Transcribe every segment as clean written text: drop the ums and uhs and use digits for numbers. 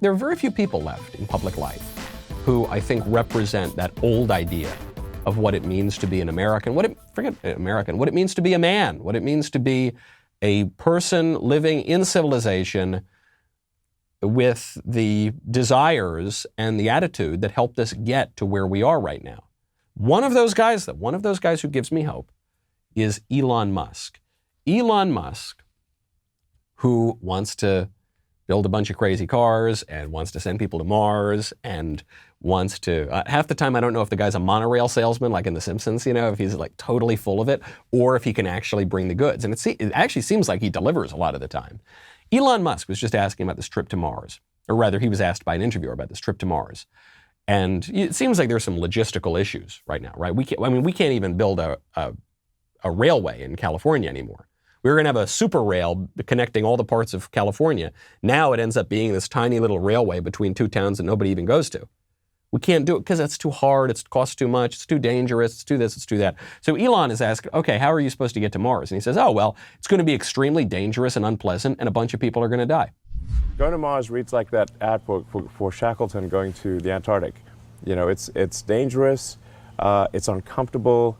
There are very few people left in public life who I think represent that old idea of what it means to be an American, what it means to be a man, what it means to be a person living in civilization with the desires and the attitude that helped us get to where we are right now. One of those guys who gives me hope is Elon Musk. Elon Musk, who wants to build a bunch of crazy cars and wants to send people to Mars and wants to, half the time I don't know if the guy's a monorail salesman like in The Simpsons, if he's like totally full of it, or if he can actually bring the goods. And it actually seems like he delivers a lot of the time. Elon Musk was just asking about this trip to Mars, or rather he was asked by an interviewer about this trip to Mars. And it seems like there's some logistical issues right now, right? We can't even build a railway in California anymore. We were going to have a super rail connecting all the parts of California. Now it ends up being this tiny little railway between two towns that nobody even goes to. We can't do it because that's too hard, it costs too much, it's too dangerous, it's too this, it's too that. So Elon is asked, okay, how are you supposed to get to Mars? And he says, oh, well, it's going to be extremely dangerous and unpleasant, and a bunch of people are going to die. Going to Mars reads like that ad for Shackleton going to the Antarctic. It's dangerous, it's uncomfortable,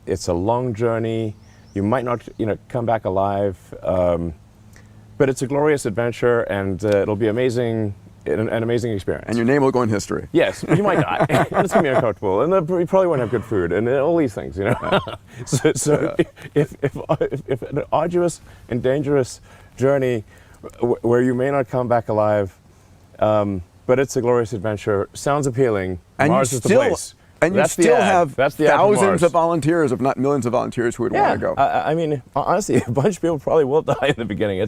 it's a long journey. You might not, come back alive, but it's a glorious adventure, and it'll be amazing. An amazing experience. And your name will go in history. Yes, but you might die. And it's going to be uncomfortable. And you probably won't have good food and all these things, So if an arduous and dangerous journey where you may not come back alive, but it's a glorious adventure, sounds appealing, and Mars is the place. And you still have thousands of volunteers, if not millions of volunteers who would want to go. I mean, honestly, a bunch of people probably will die in the beginning.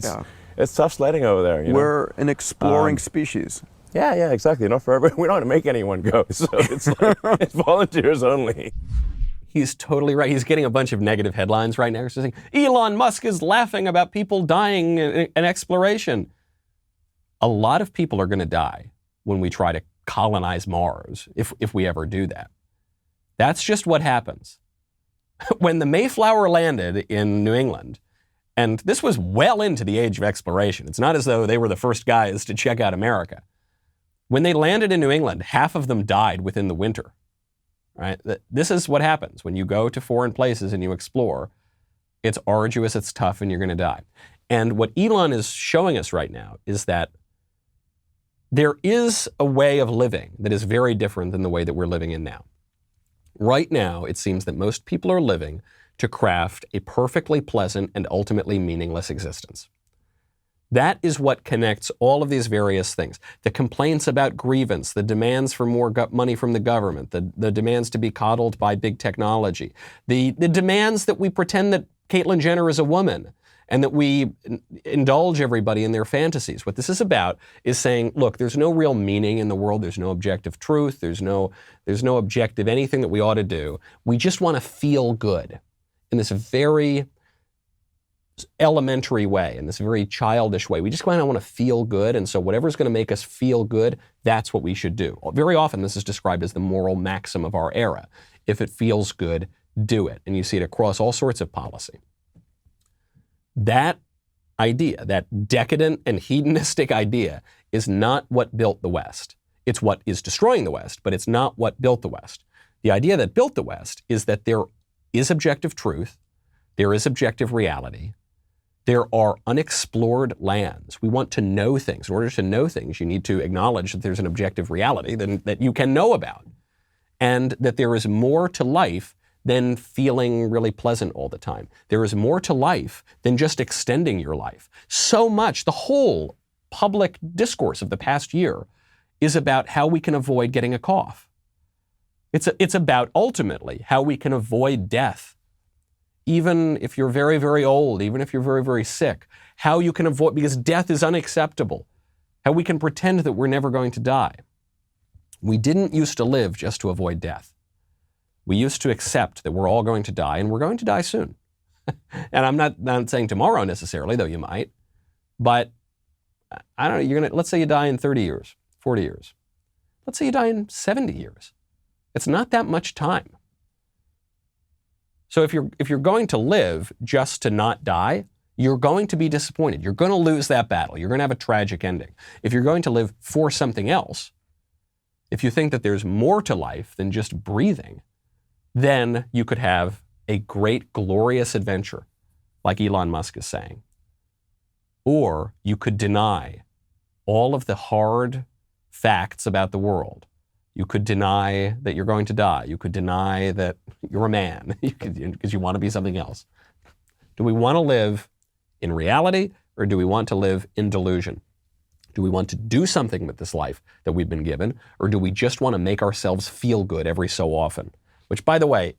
It's tough sledding over there. We're an exploring species. Yeah, exactly. Not for everybody. We don't want to make anyone go, so it's it's volunteers only. He's totally right. He's getting a bunch of negative headlines right now. He's saying, Elon Musk is laughing about people dying in exploration. A lot of people are going to die when we try to colonize Mars, if we ever do that. That's just what happens. When the Mayflower landed in New England, and this was well into the age of exploration. It's not as though they were the first guys to check out America. When they landed in New England, half of them died within the winter. Right? This is what happens when you go to foreign places and you explore. It's arduous, it's tough, and you're going to die. And what Elon is showing us right now is that there is a way of living that is very different than the way that we're living in now. Right now, it seems that most people are living to craft a perfectly pleasant and ultimately meaningless existence. That is what connects all of these various things. The complaints about grievance, the demands for more money from the government, the demands to be coddled by big technology, the demands that we pretend that Caitlyn Jenner is a woman and that we indulge everybody in their fantasies. What this is about is saying, look, there's no real meaning in the world. There's no objective truth. There's no objective anything that we ought to do. We just want to feel good in this very elementary way, in this very childish way. We just kind of want to feel good, and so whatever's going to make us feel good, that's what we should do. Very often this is described as the moral maxim of our era. If it feels good, do it. And you see it across all sorts of policy. That idea, that decadent and hedonistic idea, is not what built the West. It's what is destroying the West, but it's not what built the West. The idea that built the West is that there is objective truth, there is objective reality, there are unexplored lands. We want to know things. In order to know things, you need to acknowledge that there's an objective reality that you can know about, and that there is more to life than feeling really pleasant all the time. There is more to life than just extending your life. So much, the whole public discourse of the past year is about how we can avoid getting a cough. It's about ultimately how we can avoid death. Even if you're very, very old, even if you're very, very sick, how you can avoid, because death is unacceptable, how we can pretend that we're never going to die. We didn't used to live just to avoid death. We used to accept that we're all going to die, and we're going to die soon. And I'm not saying tomorrow necessarily, though you might, but I don't know, let's say you die in 30 years, 40 years. Let's say you die in 70 years. It's not that much time. So if you're going to live just to not die, you're going to be disappointed. You're going to lose that battle. You're going to have a tragic ending. If you're going to live for something else, if you think that there's more to life than just breathing, then you could have a great, glorious adventure, like Elon Musk is saying. Or you could deny all of the hard facts about the world. You could deny that you're going to die. You could deny that you're a man because you want to be something else. Do we want to live in reality, or do we want to live in delusion? Do we want to do something with this life that we've been given, or do we just want to make ourselves feel good every so often? Which, by the way,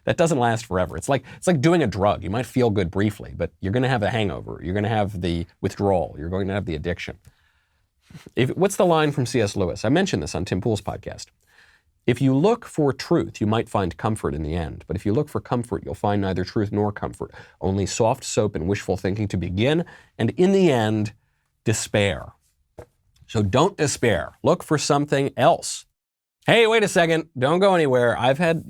that doesn't last forever. It's like doing a drug. You might feel good briefly, but you're going to have a hangover. You're going to have the withdrawal. You're going to have the addiction. What's the line from C.S. Lewis? I mentioned this on Tim Pool's podcast. If you look for truth, you might find comfort in the end. But if you look for comfort, you'll find neither truth nor comfort. Only soft soap and wishful thinking to begin, and in the end, despair. So don't despair. Look for something else. Hey, wait a second. Don't go anywhere. I've had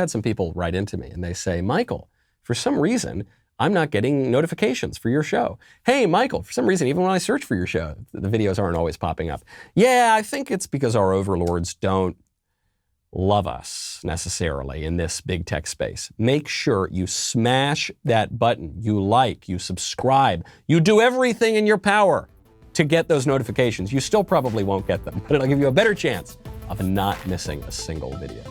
some people write into me and they say, Michael, for some reason, I'm not getting notifications for your show. Hey, Michael, for some reason, even when I search for your show, the videos aren't always popping up. Yeah, I think it's because our overlords don't love us necessarily in this big tech space. Make sure you smash that button. You like, you subscribe, you do everything in your power to get those notifications. You still probably won't get them, but it'll give you a better chance of not missing a single video.